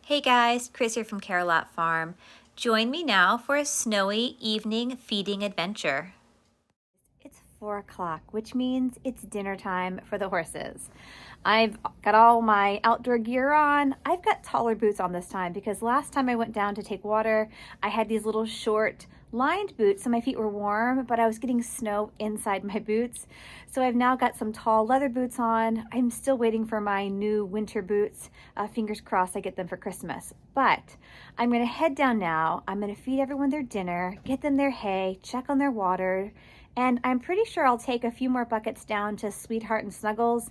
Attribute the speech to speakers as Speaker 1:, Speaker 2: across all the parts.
Speaker 1: Hey guys, Chris here from Carolot Farm. Join me now for a snowy evening feeding adventure.
Speaker 2: It's 4 o'clock, which means it's dinner time for the horses. I've got all my outdoor gear on. I've got taller boots on this time because last time I went down to take water, I had these little short lined boots, so my feet were warm, but I was getting snow inside my boots. So I've now got some tall leather boots on. I'm still waiting for my new winter boots. Fingers crossed I get them for Christmas. But I'm gonna head down now. I'm gonna feed everyone their dinner, get them their hay, check on their water, and I'm pretty sure I'll take a few more buckets down to Sweetheart and Snuggles.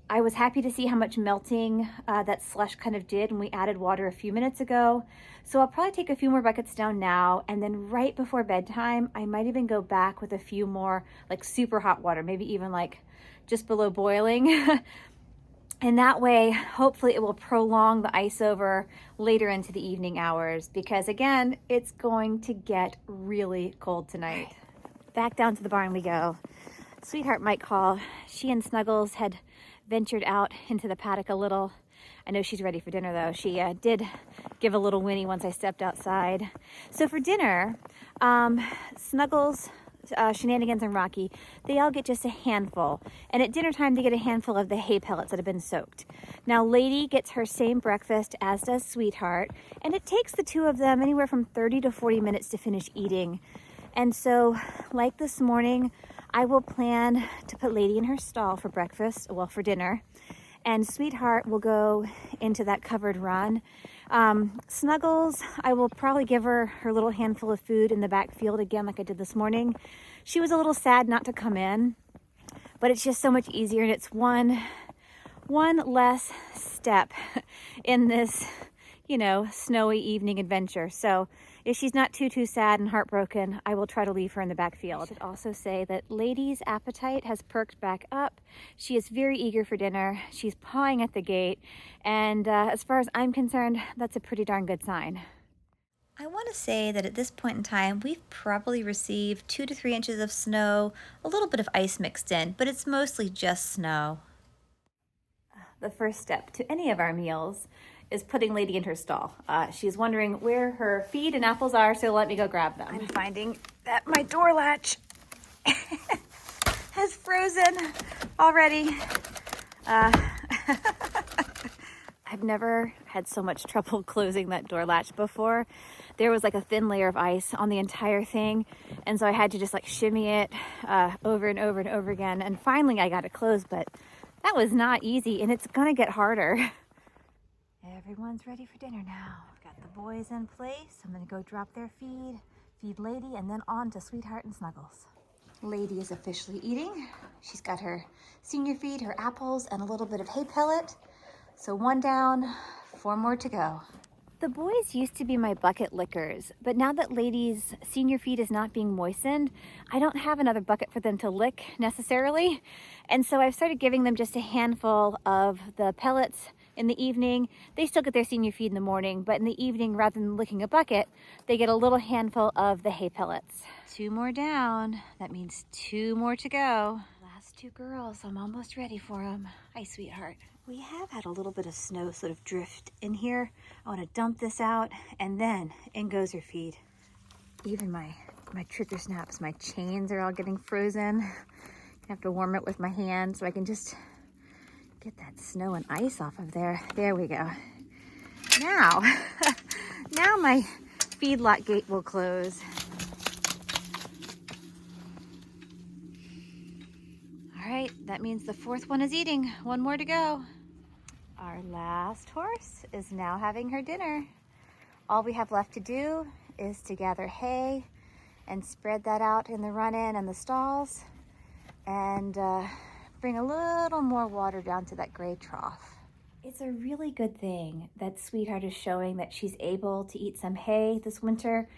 Speaker 2: I was happy to see how much melting that slush kind of did when we added water a few minutes ago. So I'll probably take a few more buckets down now, and then right before bedtime, I might even go back with a few more like super hot water, maybe even like just below boiling. And that way, hopefully it will prolong the ice over later into the evening hours because again, it's going to get really cold tonight. Back down to the barn we go. Sweetheart might call. She and Snuggles had ventured out into the paddock a little. I know she's ready for dinner though. She did give a little whinny once I stepped outside. So for dinner, Snuggles, Shenanigans, and Rocky, they all get just a handful. And at dinner time, they get a handful of the hay pellets that have been soaked. Now, Lady gets her same breakfast as does Sweetheart, and it takes the two of them anywhere from 30 to 40 minutes to finish eating. And so, like this morning, I will plan to put Lady in her stall for breakfast, well, for dinner, and Sweetheart will go into that covered run. Snuggles, I will probably give her her little handful of food in the back field again like I did this morning. She was a little sad not to come in, but it's just so much easier, and it's one less step in this, snowy evening adventure. So if she's not too sad and heartbroken, I will try to leave her in the backfield. I should also say that Lady's appetite has perked back up. She is very eager for dinner. She's pawing at the gate. And as far as I'm concerned, that's a pretty darn good sign.
Speaker 1: I want to say that at this point in time, we've probably received 2 to 3 inches of snow, a little bit of ice mixed in, but it's mostly just snow.
Speaker 2: The first step to any of our meals is putting Lady in her stall. She's wondering where her feed and apples are, so let me go grab them. I'm finding that my door latch has frozen already. I've never had so much trouble closing that door latch before. There was like a thin layer of ice on the entire thing, and so I had to just like shimmy it over and over and over again, and finally I got it closed, but that was not easy, and it's gonna get harder. Everyone's ready for dinner now. I've got the boys in place. I'm gonna go drop their feed Lady, and then on to Sweetheart and Snuggles. Lady is officially eating. She's got her senior feed, her apples, and a little bit of hay pellet. So 1 down, 4 more to go. The boys used to be my bucket lickers, but now that Lady's senior feed is not being moistened, I don't have another bucket for them to lick necessarily. And so I've started giving them just a handful of the pellets in the evening. They still get their senior feed in the morning, but in the evening, rather than licking a bucket, they get a little handful of the hay pellets. 2 more down. That means 2 more to go. Last 2 girls, I'm almost ready for them. Hi, Sweetheart. We have had a little bit of snow sort of drift in here. I want to dump this out, and then in goes her feed. Even my trigger snaps, my chains are all getting frozen. I have to warm it with my hand so I can just get that snow and ice off of there. There we go. Now, now my feedlot gate will close. All right, that means the 4th one is eating. 1 more to go. Our last horse is now having her dinner. All we have left to do is to gather hay and spread that out in the run-in and the stalls, and bring a little more water down to that gray trough. It's a really good thing that Sweetheart is showing that she's able to eat some hay this winter.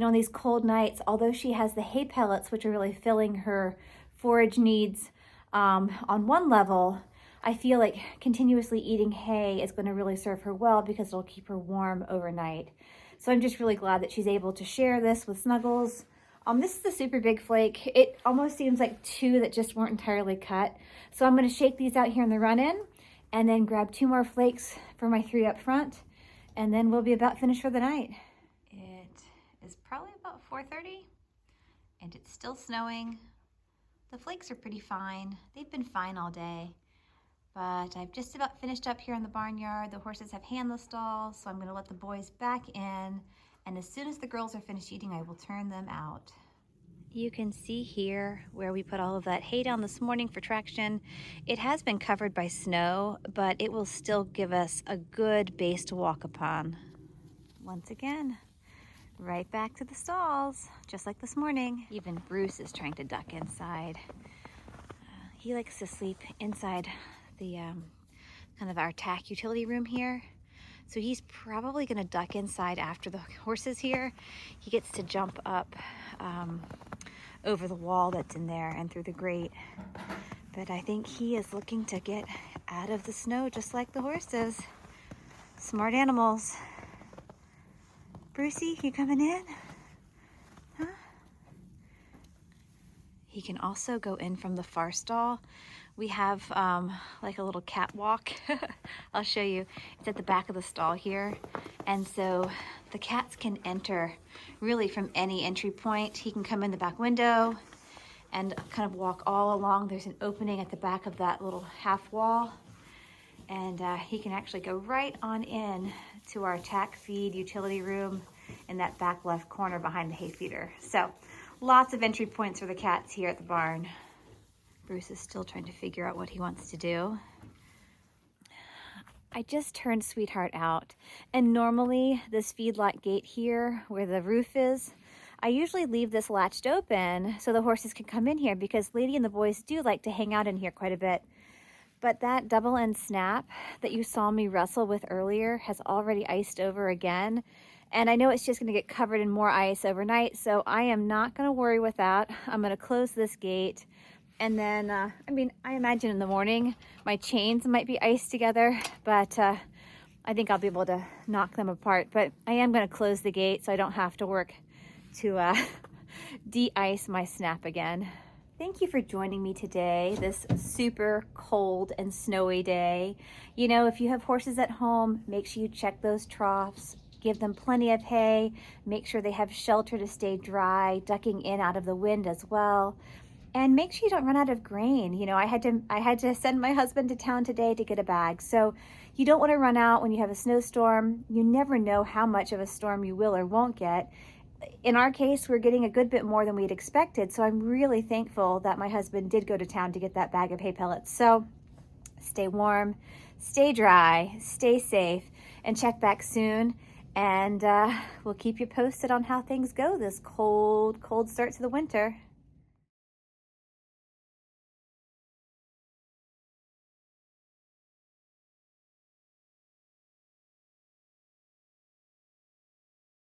Speaker 2: On these cold nights, although she has the hay pellets, which are really filling her forage needs on one level, I feel like continuously eating hay is going to really serve her well because it'll keep her warm overnight. So I'm just really glad that she's able to share this with Snuggles. This is a super big flake. It almost seems like 2 that just weren't entirely cut. So I'm going to shake these out here in the run-in and then grab 2 more flakes for my 3 up front and then we'll be about finished for the night. It is probably about 4:30 and it's still snowing. The flakes are pretty fine. They've been fine all day, but I've just about finished up here in the barnyard. The horses have handless stalls, so I'm going to let the boys back in, and as soon as the girls are finished eating, I will turn them out. You can see here where we put all of that hay down this morning for traction. It has been covered by snow, but it will still give us a good base to walk upon. Once again, right back to the stalls, just like this morning. Even Bruce is trying to duck inside. He likes to sleep inside the kind of our tack utility room here. So he's probably gonna duck inside after the horses here. He gets to jump up over the wall that's in there and through the grate. But I think he is looking to get out of the snow just like the horses. Smart animals. Brucey, you coming in? Huh? He can also go in from the far stall. We have like a little catwalk. I'll show you. It's at the back of the stall here. And so the cats can enter really from any entry point. He can come in the back window and kind of walk all along. There's an opening at the back of that little half wall. And he can actually go right on in to our tack feed utility room in that back left corner behind the hay feeder. So lots of entry points for the cats here at the barn. Bruce is still trying to figure out what he wants to do. I just turned Sweetheart out, and normally this feedlot gate here where the roof is, I usually leave this latched open so the horses can come in here because Lady and the boys do like to hang out in here quite a bit. But that double end snap that you saw me wrestle with earlier has already iced over again. And I know it's just going to get covered in more ice overnight, so I am not going to worry with that. I'm going to close this gate. And then, I imagine in the morning my chains might be iced together, but I think I'll be able to knock them apart. But I am going to close the gate so I don't have to work to de-ice my snap again. Thank you for joining me today, this super cold and snowy day. You know, if you have horses at home, make sure you check those troughs. Give them plenty of hay. Make sure they have shelter to stay dry, ducking in out of the wind as well. And make sure you don't run out of grain. You know, I had to send my husband to town today to get a bag. So you don't want to run out when you have a snowstorm. You never know how much of a storm you will or won't get. In our case, we're getting a good bit more than we'd expected. So I'm really thankful that my husband did go to town to get that bag of hay pellets. So stay warm, stay dry, stay safe, and check back soon. And we'll keep you posted on how things go this cold, cold start to the winter.